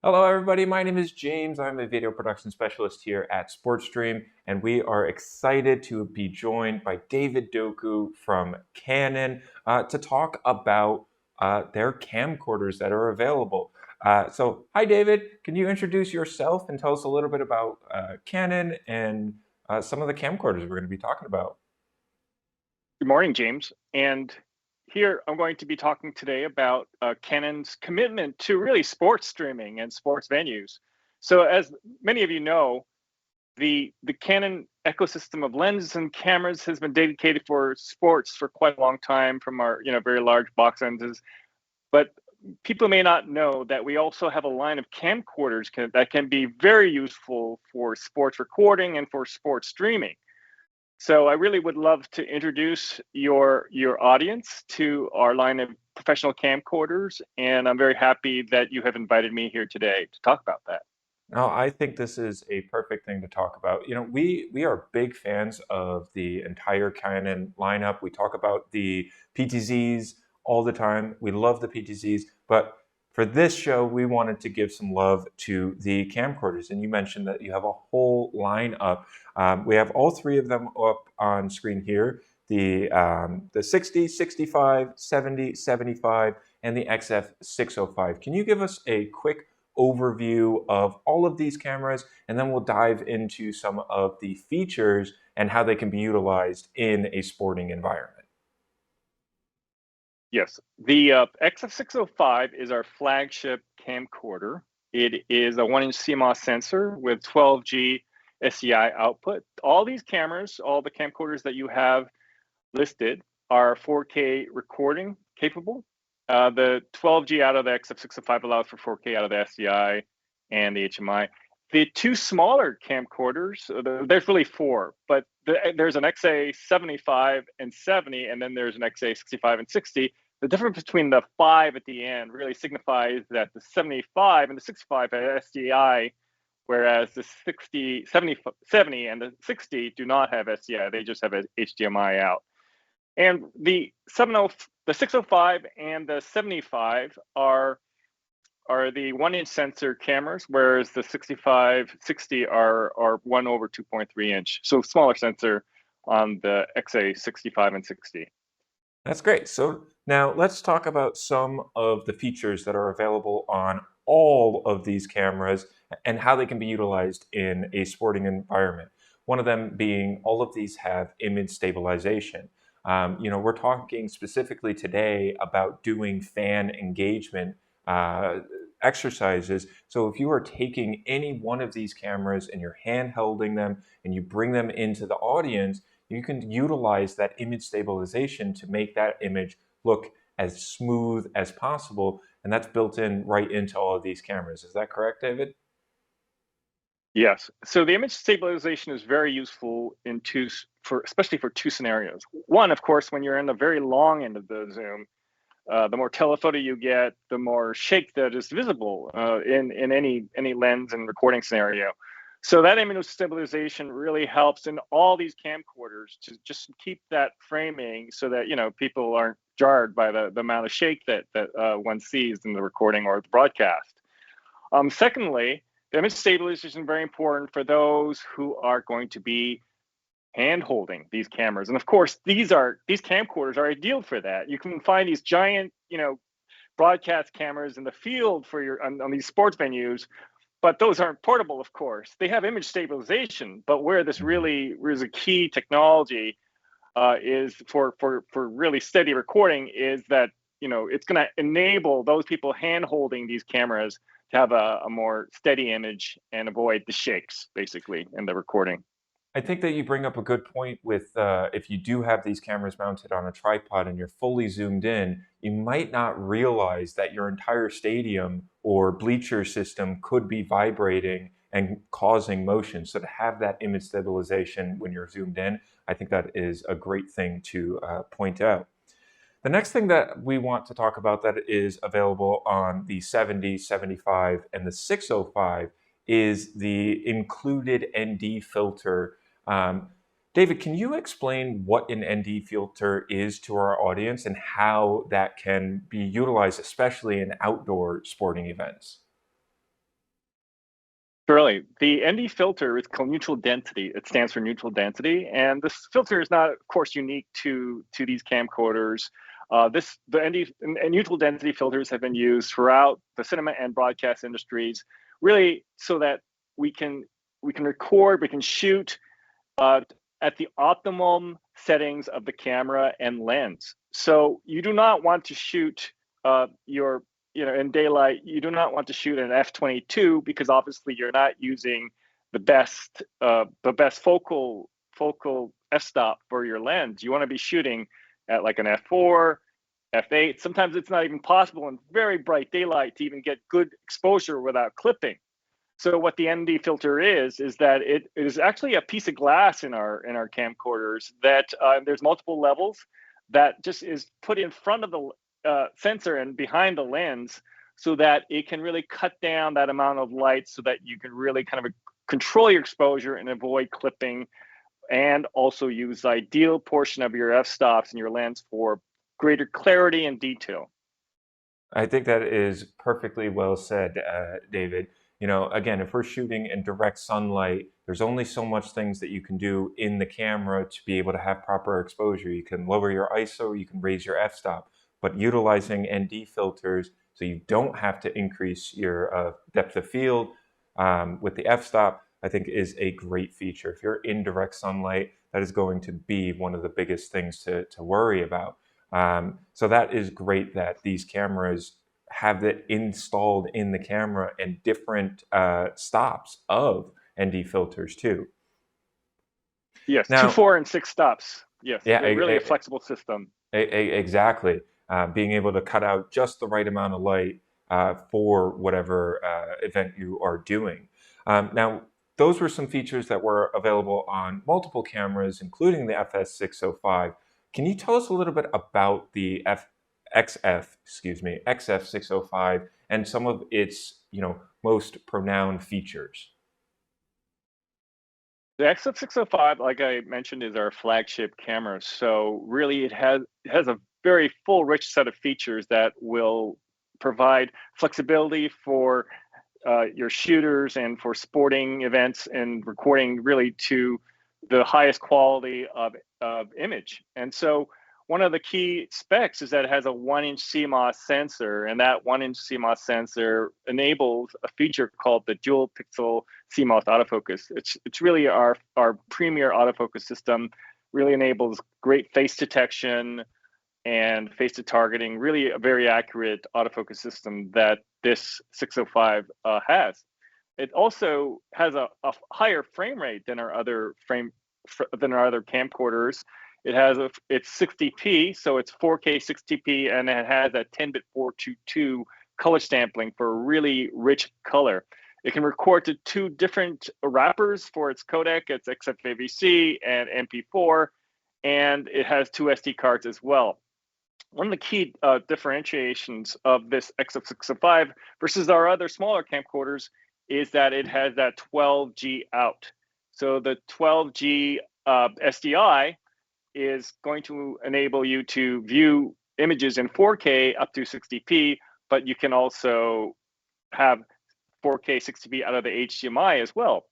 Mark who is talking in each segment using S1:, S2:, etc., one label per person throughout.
S1: Hello, everybody. My name is James. I'm a video production specialist here at SportsStream, and we are excited to be joined by David Doku from Canon to talk about their camcorders that are available. Hi, David. Can you introduce yourself and tell us a little bit about Canon and some of the camcorders we're going to be talking about?
S2: Good morning, James. And here I'm going to be talking today about Canon's commitment to really sports streaming and sports venues. So as many of you know, the Canon ecosystem of lenses and cameras has been dedicated for sports for quite a long time from our very large box lenses. But people may not know that we also have a line of camcorders that can be very useful for sports recording and for sports streaming. So I really would love to introduce your audience to our line of professional camcorders, and I'm very happy that you have invited me here today to talk about that.
S1: No, I think this is a perfect thing to talk about. We are big fans of the entire Canon lineup. We talk about the PTZs all the time. We love the PTZs, but for this show, we wanted to give some love to the camcorders. And you mentioned that you have a whole lineup. We have all three of them up on screen here. The 60, 65, 70, 75, and the XF605. Can you give us a quick overview of all of these cameras, and then we'll dive into some of the features and how they can be utilized in a sporting environment?
S2: Yes, the XF605 is our flagship camcorder. It is a 1-inch CMOS sensor with 12G SDI output. All these cameras, all the camcorders that you have listed, are 4K recording capable. The 12G out of the XF605 allows for 4K out of the SDI and the HMI. The two smaller camcorders, there's really four, but there's an XA65 and 70, and then there's an XA65 and 60. The difference between the 5 at the end really signifies that the 75 and the 65 have SDI, whereas the 70 and the 60 do not have SDI. They just have an HDMI out. And the 605 and the 75 are the 1-inch sensor cameras, whereas the 65, 60 are 1/2.3 inch, so smaller sensor on the XA65 and 60.
S1: That's great. So now let's talk about some of the features that are available on all of these cameras and how they can be utilized in a sporting environment. One of them being all of these have image stabilization. We're talking specifically today about doing fan engagement exercises. So if you are taking any one of these cameras and you're hand holding them and you bring them into the audience, you can utilize that image stabilization to make that image look as smooth as possible. And that's built in right into all of these cameras. Is that correct, David?
S2: Yes. So the image stabilization is very useful especially for two scenarios. One, of course, when you're in the very long end of the zoom, the more telephoto you get, the more shake that is visible in any lens and recording scenario. So that image stabilization really helps in all these camcorders to just keep that framing so that people aren't jarred by the amount of shake that one sees in the recording or the broadcast. Secondly, the image stabilization is very important for those who are going to be hand holding these cameras. And of course, these camcorders are ideal for that. You can find these giant, broadcast cameras in the field on these sports venues, but those aren't portable, of course. They have image stabilization, but where this really is a key technology is for really steady recording is that, it's going to enable those people hand holding these cameras to have a more steady image and avoid the shakes, basically, in the recording.
S1: I think that you bring up a good point with if you do have these cameras mounted on a tripod and you're fully zoomed in, you might not realize that your entire stadium or bleacher system could be vibrating and causing motion. So to have that image stabilization when you're zoomed in, I think that is a great thing to point out. The next thing that we want to talk about that is available on the 70, 75, and the 605 is the included ND filter. David, can you explain what an ND filter is to our audience and how that can be utilized, especially in outdoor sporting events?
S2: Surely. The ND filter is called neutral density. It stands for neutral density. And this filter is not, of course, unique to these camcorders. The ND and neutral density filters have been used throughout the cinema and broadcast industries, really so that we can record, we can shoot at the optimum settings of the camera and lens. So you do not want to shoot in daylight. You do not want to shoot an f/22 because obviously you're not using the best focal f-stop for your lens. You want to be shooting at like an f4, f8. Sometimes it's not even possible in very bright daylight to even get good exposure without clipping. So what the ND filter is that it is actually a piece of glass in our camcorders that there's multiple levels that just is put in front of the sensor and behind the lens so that it can really cut down that amount of light so that you can really kind of control your exposure and avoid clipping, and also use the ideal portion of your f-stops in your lens for greater clarity and detail.
S1: I think that is perfectly well said, David. Again, if we're shooting in direct sunlight, there's only so much things that you can do in the camera to be able to have proper exposure. You can lower your ISO, you can raise your f-stop, but utilizing ND filters so you don't have to increase your depth of field with the f-stop, I think is a great feature. If you're in direct sunlight, that is going to be one of the biggest things to worry about. So that is great that these cameras have it installed in the camera and different stops of ND filters too.
S2: Yes,
S1: Now,
S2: 2, 4, and 6 stops. Yes,
S1: yeah,
S2: really a flexible system.
S1: Exactly. Being able to cut out just the right amount of light for whatever event you are doing. Now, those were some features that were available on multiple cameras, including the FS605. Can you tell us a little bit about the XF605 and some of its, most pronounced features?
S2: The XF605, like I mentioned, is our flagship camera. So really it has a very full, rich set of features that will provide flexibility for your shooters and for sporting events and recording really to the highest quality of image. And so one of the key specs is that it has a 1-inch CMOS sensor, and that 1-inch CMOS sensor enables a feature called the dual pixel CMOS autofocus. It's really our premier autofocus system. Really enables great face detection and face to targeting. Really a very accurate autofocus system that this 605 has. It also has a higher frame rate than our other camcorders. It's 60p, so it's 4K 60p, and it has a 10-bit 422 color sampling for really rich color. It can record to 2 different wrappers for its codec. It's XFAVC and MP4, and it has 2 SD cards as well. One of the key differentiations of this XF605 versus our other smaller camcorders is that it has that 12G out. So the 12G SDI is going to enable you to view images in 4K up to 60p, but you can also have 4K 60p out of the HDMI as well.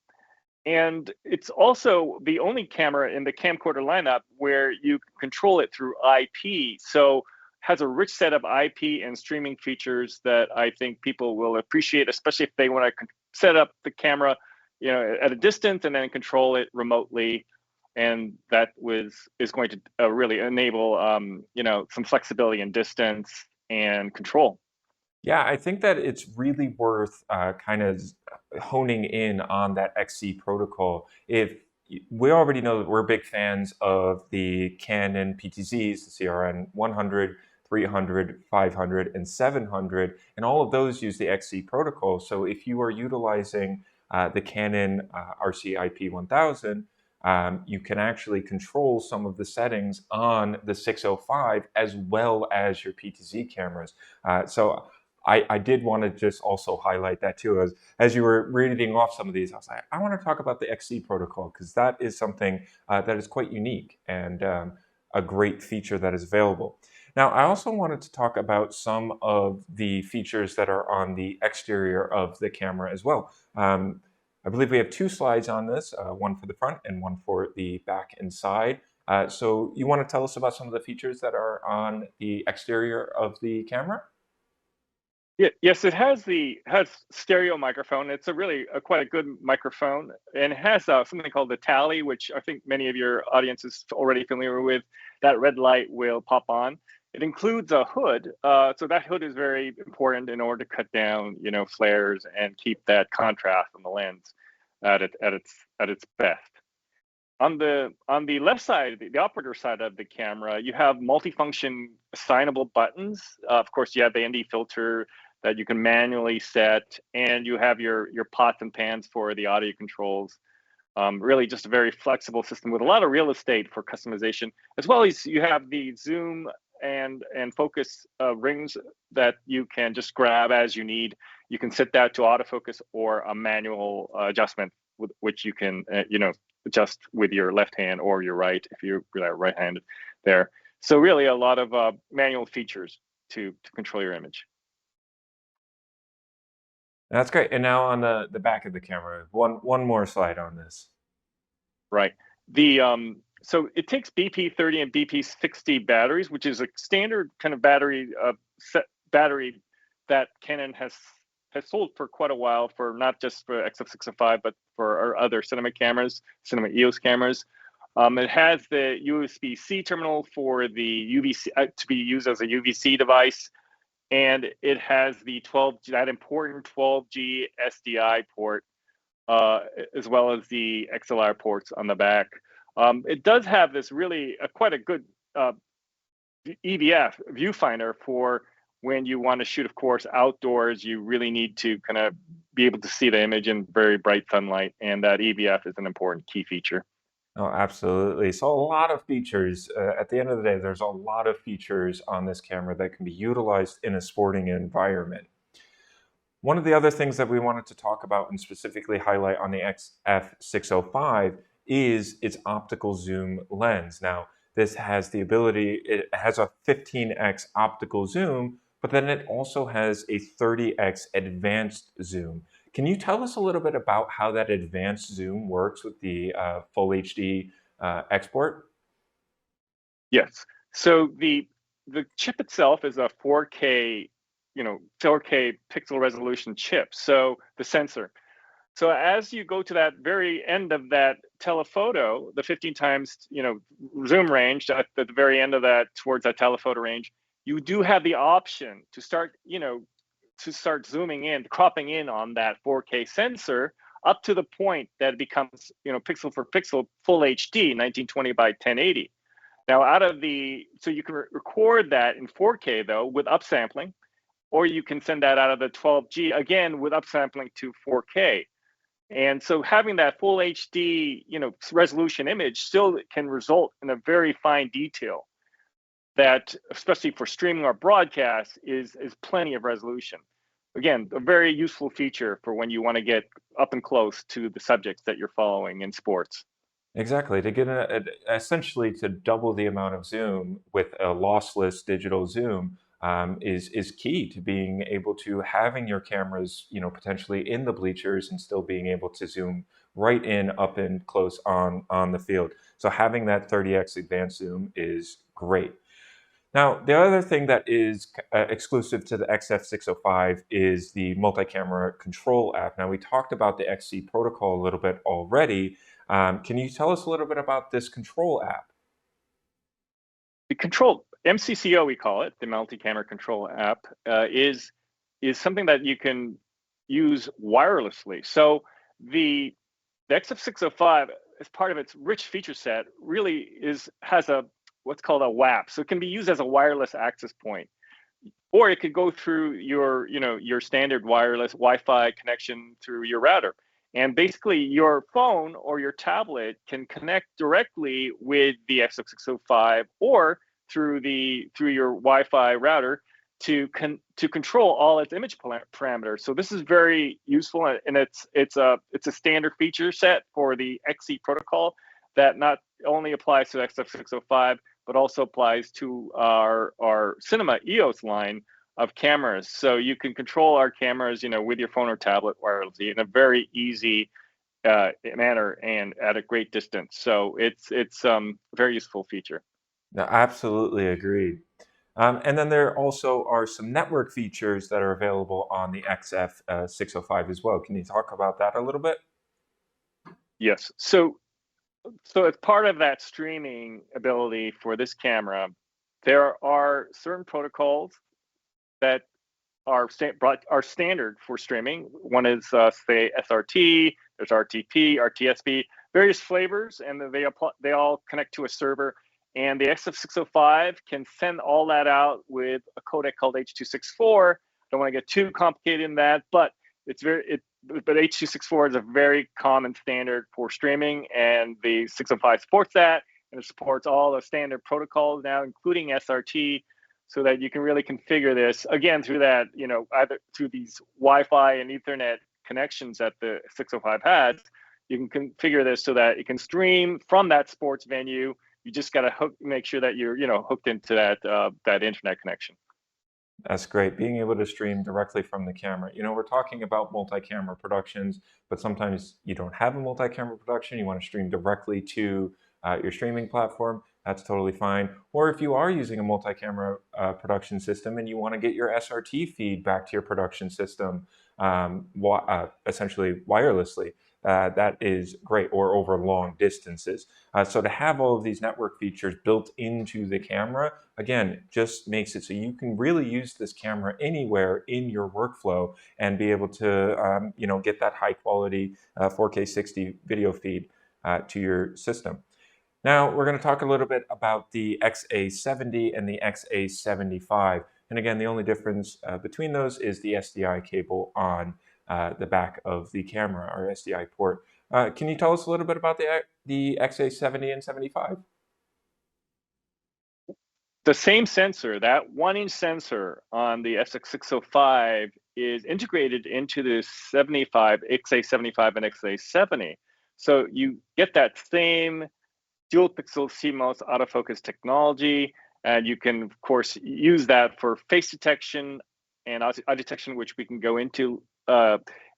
S2: And it's also the only camera in the camcorder lineup where you control it through IP. So has a rich set of IP and streaming features that I think people will appreciate, especially if they want to set up the camera, at a distance and then control it remotely. And that is going to really enable, some flexibility in distance and control.
S1: Yeah, I think that it's really worth kind of honing in on that XC protocol. If we already know that we're big fans of the Canon PTZs, the CRN 100, 300, 500, and 700, and all of those use the XC protocol. So if you are utilizing the Canon RCIP 1000, you can actually control some of the settings on the 605 as well as your PTZ cameras. So I did want to just also highlight that too. As you were reading off some of these, I was like, I want to talk about the XC protocol because that is something that is quite unique and a great feature that is available. Now, I also wanted to talk about some of the features that are on the exterior of the camera as well. I believe we have two slides on this, one for the front and one for the back and side. So you want to tell us about some of the features that are on the exterior of the camera?
S2: Yeah, yes, it has stereo microphone. It's quite a good microphone, and it has something called the tally, which I think many of your audience is already familiar with. That red light will pop on. It includes a hood, so that hood is very important in order to cut down, flares and keep that contrast on the lens at its best. On the left side, the operator side of the camera, you have multifunction assignable buttons. Of course, you have the ND filter that you can manually set, and you have your pots and pans for the audio controls. Really, just a very flexible system with a lot of real estate for customization, as well as you have the zoom and focus rings that you can just grab as you need. You can set that to autofocus or a manual adjustment, with which you can adjust with your left hand or your right if you're right-handed there. So really a lot of manual features to control your image.
S1: That's great. And now on the back of the camera, one more slide on this.
S2: Right. So it takes BP30 and BP60 batteries, which is a standard kind of battery battery that Canon has sold for quite a while, for not just for XF605 but for our other cinema cinema EOS cameras. It has the USB-C terminal for the UVC to be used as a UVC device, and it has the that important 12G SDI port, as well as the XLR ports on the back. It does have this really quite a good EVF viewfinder for when you want to shoot, of course, outdoors. You really need to kind of be able to see the image in very bright sunlight, and that EVF is an important key feature.
S1: Oh, absolutely. So a lot of features. At the end of the day, there's a lot of features on this camera that can be utilized in a sporting environment. One of the other things that we wanted to talk about and specifically highlight on the XF605 is its optical zoom lens. Now, this has the ability, it has a 15x optical zoom, but then it also has a 30x advanced zoom. Can you tell us a little bit about how that advanced zoom works with the full HD export?
S2: Yes. So the chip itself is a 4K, 4K pixel resolution chip. So the sensor. So as you go to that very end of that telephoto, the 15 times, zoom range at the very end of that, towards that telephoto range, you do have the option to start, zooming in, cropping in on that 4K sensor up to the point that it becomes, pixel for pixel full HD, 1920 by 1080. Now, so you can record that in 4K though with upsampling, or you can send that out of the 12G again with upsampling to 4K. And so having that full HD, resolution image still can result in a very fine detail that, especially for streaming or broadcast, is plenty of resolution. Again, a very useful feature for when you want to get up and close to the subjects that you're following in sports.
S1: Exactly. To get essentially to double the amount of zoom with a lossless digital zoom is key to being able to having your cameras, potentially in the bleachers and still being able to zoom right in, up and close on the field. So having that 30x advanced zoom is great. Now, the other thing that is exclusive to the XF605 is the multi-camera control app. Now, we talked about the XC protocol a little bit already. Can you tell us a little bit about this control app?
S2: The control, MCCO we call it, the multi-camera control app, is something that you can use wirelessly. So the XF605, as part of its rich feature set, really has what's called a WAP. So it can be used as a wireless access point, or it could go through your standard wireless Wi-Fi connection through your router. And basically, your phone or your tablet can connect directly with the XF605 or through your Wi-Fi router to control all its image parameters. So this is very useful, and it's a standard feature set for the XC protocol that not only applies to XF605 but also applies to our cinema EOS line of cameras. So you can control our cameras, with your phone or tablet wirelessly in a very easy manner and at a great distance. So it's a very useful feature.
S1: No, absolutely agreed. And then there also are some network features that are available on the XF605 as well. Can you talk about that a little bit?
S2: Yes. So as part of that streaming ability for this camera, there are certain protocols that are standard for streaming. One is say SRT, there's RTP, RTSP, various flavors, and they all connect to a server. And the XF605 can send all that out with a codec called H.264. Don't want to get too complicated in that, but but H.264 is a very common standard for streaming, and the 605 supports that, and it supports all the standard protocols now, including SRT, so that you can really configure this again through that, either through these Wi-Fi and Ethernet connections that the 605 has. You can configure this so that it can stream from that sports venue. You just got to make sure that you're, hooked into that internet connection.
S1: That's great. Being able to stream directly from the camera. We're talking about multi-camera productions, but sometimes you don't have a multi-camera production. You want to stream directly to your streaming platform. That's totally fine. Or if you are using a multi-camera production system and you want to get your SRT feed back to your production system, essentially wirelessly, that is great, or over long distances. So to have all of these network features built into the camera, again, just makes it so you can really use this camera anywhere in your workflow and be able to, get that high quality 4K 60 video feed to your system. Now, we're going to talk a little bit about the XA70 and the XA75. And again, the only difference between those is the SDI cable on the back of the camera, or SDI port. Can you tell us a little bit about the XA70 and 75?
S2: The same sensor, that 1-inch sensor on the XA605, is integrated into the XA75 and XA70. So you get that same dual pixel CMOS autofocus technology, and you can, of course, use that for face detection and eye detection, which we can go into.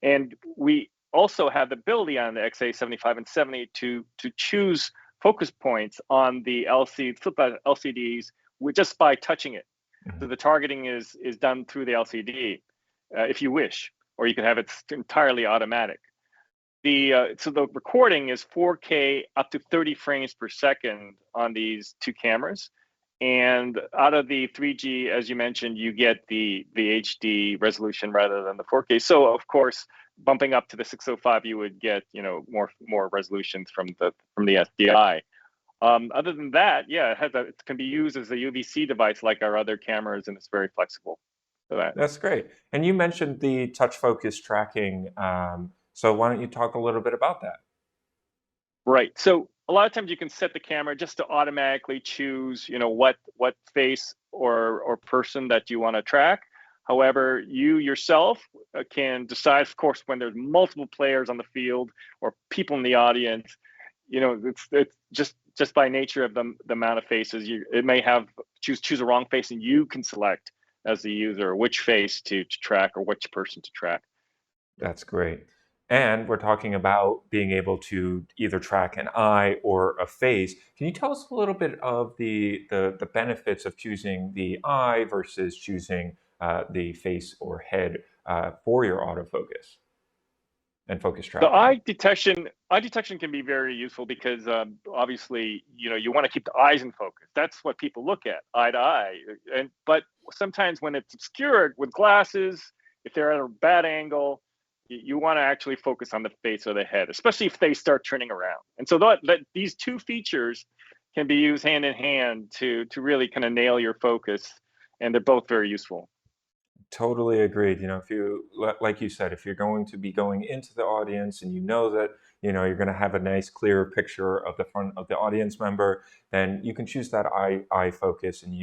S2: And we also have the ability on the XA75 and 70 to choose focus points on the LCDs just by touching it. Mm-hmm. So the targeting is done through the LCD, if you wish, or you can have it entirely automatic. So the recording is 4K up to 30 frames per second on these two cameras. And out of the 3G, as you mentioned, you get the HD resolution rather than the 4K. So of course, bumping up to the 605, you would get more resolutions from the SDI. Other than that, yeah, it can be used as a UVC device like our other cameras, and it's very flexible for that.
S1: That's great. And you mentioned the touch focus tracking. So why don't you talk a little bit about that?
S2: Right. So a lot of times you can set the camera just to automatically choose, what face or person that you want to track. However, you yourself can decide, of course, when there's multiple players on the field or people in the audience. It's just by nature of the amount of faces, it may have choose a wrong face, and you can select as the user which face to track or which person to track.
S1: That's great. And we're talking about being able to either track an eye or a face. Can you tell us a little bit of the benefits of choosing the eye versus choosing the face or head for your autofocus and focus tracking?
S2: The eye detection can be very useful because obviously you want to keep the eyes in focus. That's what people look at, eye to eye. But sometimes when it's obscured with glasses, if they're at a bad angle, you want to actually focus on the face or the head, especially if they start turning around. And so that these two features can be used hand in hand to really kind of nail your focus, and they're both very useful.
S1: Totally agreed. If you, like you said, if you're going to be going into the audience and that, you're going to have a nice clear picture of the front of the audience member, then you can choose that eye focus, and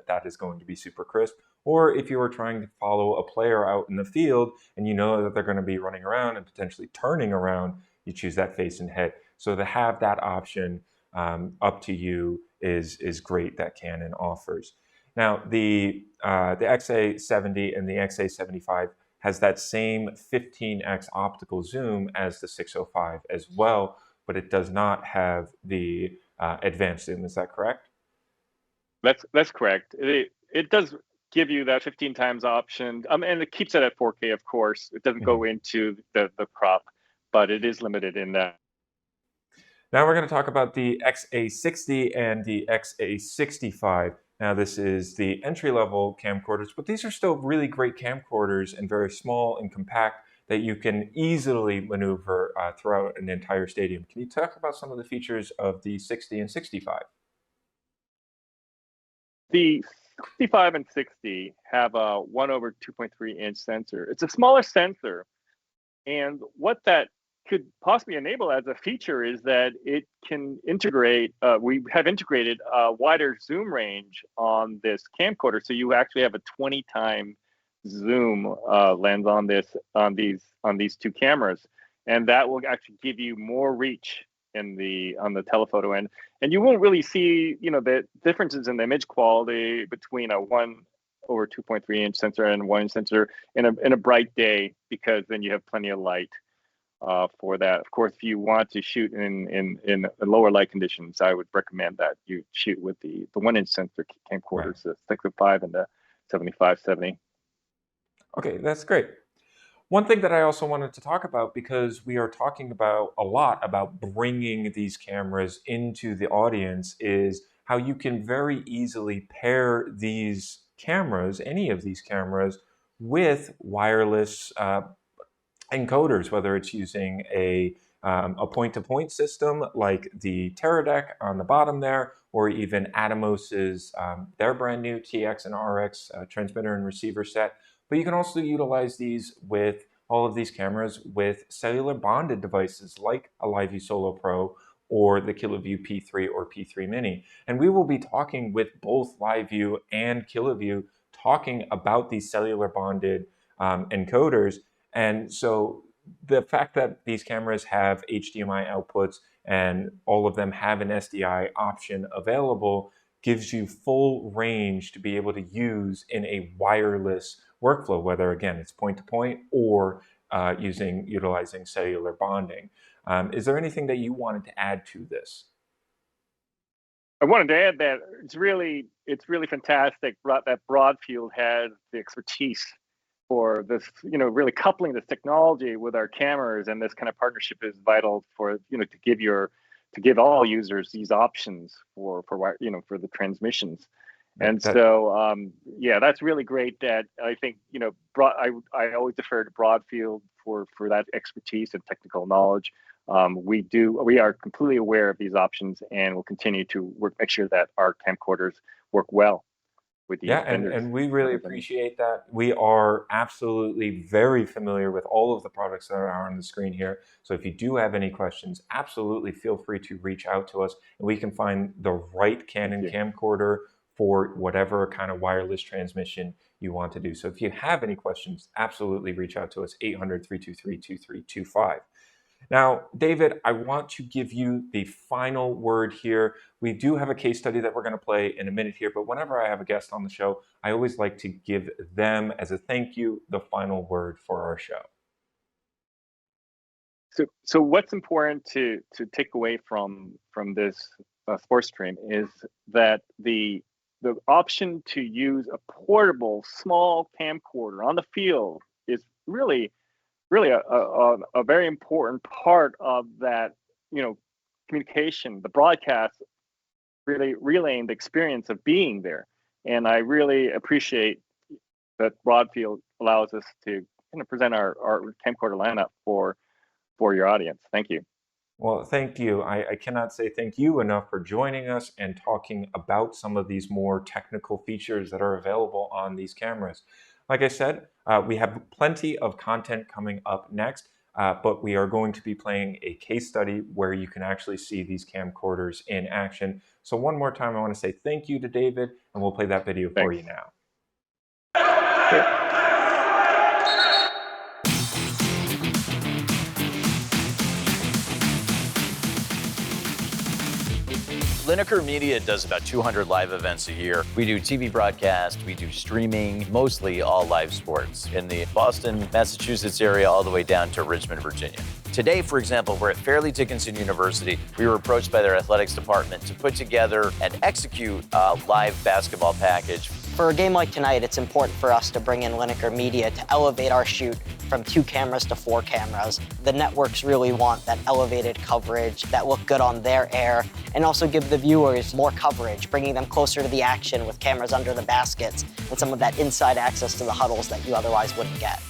S1: that is going to be super crisp. Or if you are trying to follow a player out in the field and that they're going to be running around and potentially turning around, you choose that face and head. So to have that option up to you is great that Canon offers. Now, the XA70 and the XA75 has that same 15x optical zoom as the 605 as well, but it does not have the advanced zoom. Is that correct?
S2: That's correct. It does give you that 15 times option, and it keeps it at 4K, of course. It doesn't go into the crop, but it is limited in that.
S1: Now we're going to talk about the XA60 and the XA65. Now this is the entry-level camcorders, but these are still really great camcorders and very small and compact that you can easily maneuver throughout an entire stadium. Can you talk about some of the features of the 60 and 65?
S2: The 65 and 60 have a 1/2.3 inch sensor. It's a smaller sensor, and what that could possibly enable as a feature is that it can integrate, we have integrated a wider zoom range on this camcorder. So you actually have a 20 time zoom lens on these two cameras. And that will actually give you more reach on the telephoto end. And you won't really see, the differences in the image quality between a 1/2.3 inch sensor and 1 inch sensor in a bright day, because then you have plenty of light. For that. Of course, if you want to shoot in lower light conditions, I would recommend that you shoot with the 1 inch sensor camcorders, the 605 and the 7570.
S1: Okay, that's great. One thing that I also wanted to talk about, because we are talking about a lot about bringing these cameras into the audience, is how you can very easily pair these cameras, any of these cameras, with wireless encoders, whether it's using a point-to-point system like the Teradek on the bottom there, or even Atomos's their brand new TX and RX transmitter and receiver set. But you can also utilize these with all of these cameras with cellular bonded devices like a LiveView Solo Pro or the KiloView P3 or P3 Mini. And we will be talking with both LiveView and KiloView, talking about these cellular bonded encoders. And so the fact that these cameras have HDMI outputs and all of them have an SDI option available gives you full range to be able to use in a wireless workflow, whether again it's point-to-point or utilizing cellular bonding. Is there anything that you wanted to add to this?
S2: I wanted to add that it's really fantastic that Broadfield has the expertise for this, really coupling this technology with our cameras, and this kind of partnership is vital for, to give all users these options for the transmissions. And so, yeah, that's really great. That I think, I always defer to Broadfield for that expertise and technical knowledge. We are completely aware of these options, and will continue to make sure that our camcorders work well with these vendors.
S1: And we really appreciate that. We are absolutely very familiar with all of the products that are on the screen here. So if you do have any questions, absolutely feel free to reach out to us, and we can find the right Canon camcorder for whatever kind of wireless transmission you want to do. So if you have any questions, absolutely reach out to us, 800-323-2325. Now, David, I want to give you the final word here. We do have a case study that we're going to play in a minute here, but whenever I have a guest on the show, I always like to give them, as a thank you, the final word for our show.
S2: So what's important to take away from this sports stream is that the option to use a portable small camcorder on the field is really a very important part of that, communication, the broadcast, really relaying the experience of being there. And I really appreciate that Broadfield allows us to present our camcorder lineup for your audience. Thank you.
S1: Well, thank you. I cannot say thank you enough for joining us and talking about some of these more technical features that are available on these cameras. Like I said, we have plenty of content coming up next, but we are going to be playing a case study where you can actually see these camcorders in action. So one more time, I want to say thank you to David, and we'll play that video for you now.
S2: Sure.
S3: Lineker Media does about 200 live events a year. We do TV broadcast, we do streaming, mostly all live sports in the Boston, Massachusetts area, all the way down to Richmond, Virginia. Today, for example, we're at Fairleigh Dickinson University. We were approached by their athletics department to put together and execute a live basketball package.
S4: For a game like tonight, it's important for us to bring in Lineker Media to elevate our shoot from 2 cameras to 4 cameras. The networks really want that elevated coverage, that look good on their air, and also give the viewers more coverage, bringing them closer to the action with cameras under the baskets and some of that inside access to the huddles that you otherwise wouldn't get.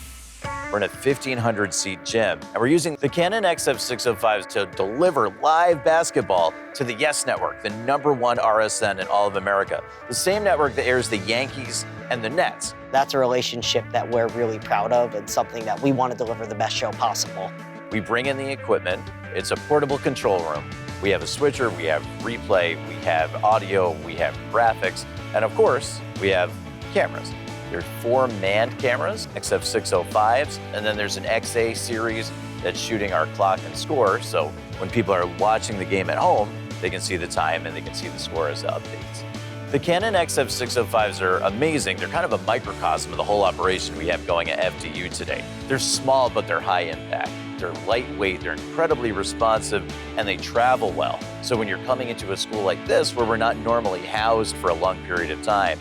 S3: We're in a 1,500-seat gym, and we're using the Canon XF605s to deliver live basketball to the YES Network, the #1 RSN in all of America, the same network that airs the Yankees and the Nets.
S4: That's a relationship that we're really proud of and something that we want to deliver the best show possible.
S3: We bring in the equipment. It's a portable control room. We have a switcher, we have replay, we have audio, we have graphics, and of course, we have cameras. There's 4 manned cameras, XF605s, and then there's an XA series that's shooting our clock and score, so when people are watching the game at home, they can see the time and they can see the score as it updates. The Canon XF605s are amazing. They're kind of a microcosm of the whole operation we have going at FDU today. They're small, but they're high impact. They're lightweight, they're incredibly responsive, and they travel well. So when you're coming into a school like this, where we're not normally housed for a long period of time,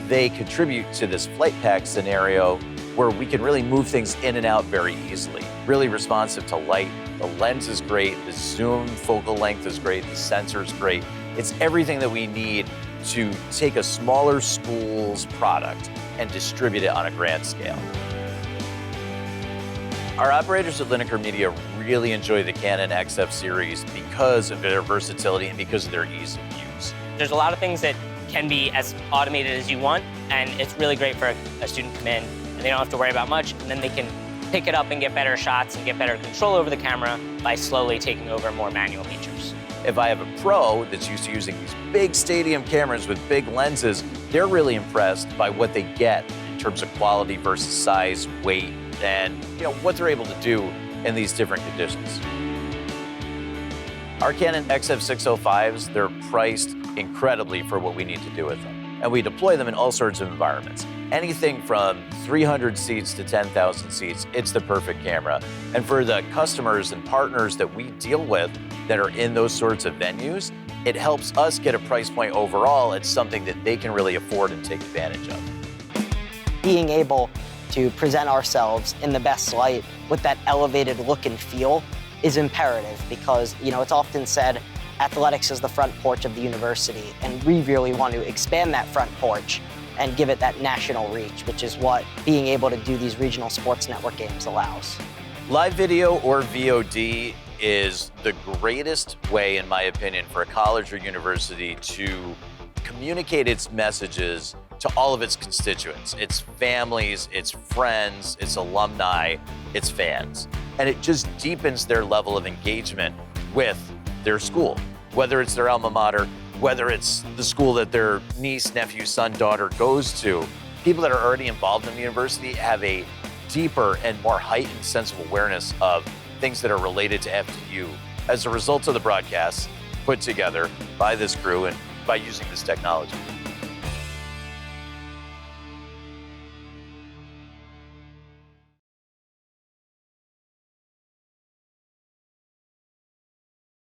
S3: they contribute to this flight pack scenario where we can really move things in and out very easily. Really responsive to light. The lens is great, the zoom focal length is great, the sensor is great. It's everything that we need to take a smaller school's product and distribute it on a grand scale. Our operators at Lineker Media really enjoy the Canon XF series because of their versatility and because of their ease of use.
S5: There's a lot of things that can be as automated as you want, and it's really great for a student to come in and they don't have to worry about much, and then they can pick it up and get better shots and get better control over the camera by slowly taking over more manual features.
S3: If I have a pro that's used to using these big stadium cameras with big lenses, they're really impressed by what they get in terms of quality versus size, weight, and what they're able to do in these different conditions. Our Canon XF605s, they're priced incredibly for what we need to do with them. And we deploy them in all sorts of environments. Anything from 300 seats to 10,000 seats, it's the perfect camera. And for the customers and partners that we deal with that are in those sorts of venues, it helps us get a price point overall. It's something that they can really afford and take advantage of.
S4: Being able to present ourselves in the best light with that elevated look and feel is imperative because, it's often said, athletics is the front porch of the university, and we really want to expand that front porch and give it that national reach, which is what being able to do these regional sports network games allows.
S3: Live video or VOD is the greatest way, in my opinion, for a college or university to communicate its messages to all of its constituents, its families, its friends, its alumni, its fans. And it just deepens their level of engagement with their school, whether it's their alma mater, whether it's the school that their niece, nephew, son, daughter goes to. People that are already involved in the university have a deeper and more heightened sense of awareness of things that are related to FDU as a result of the broadcasts put together by this crew and by using this technology.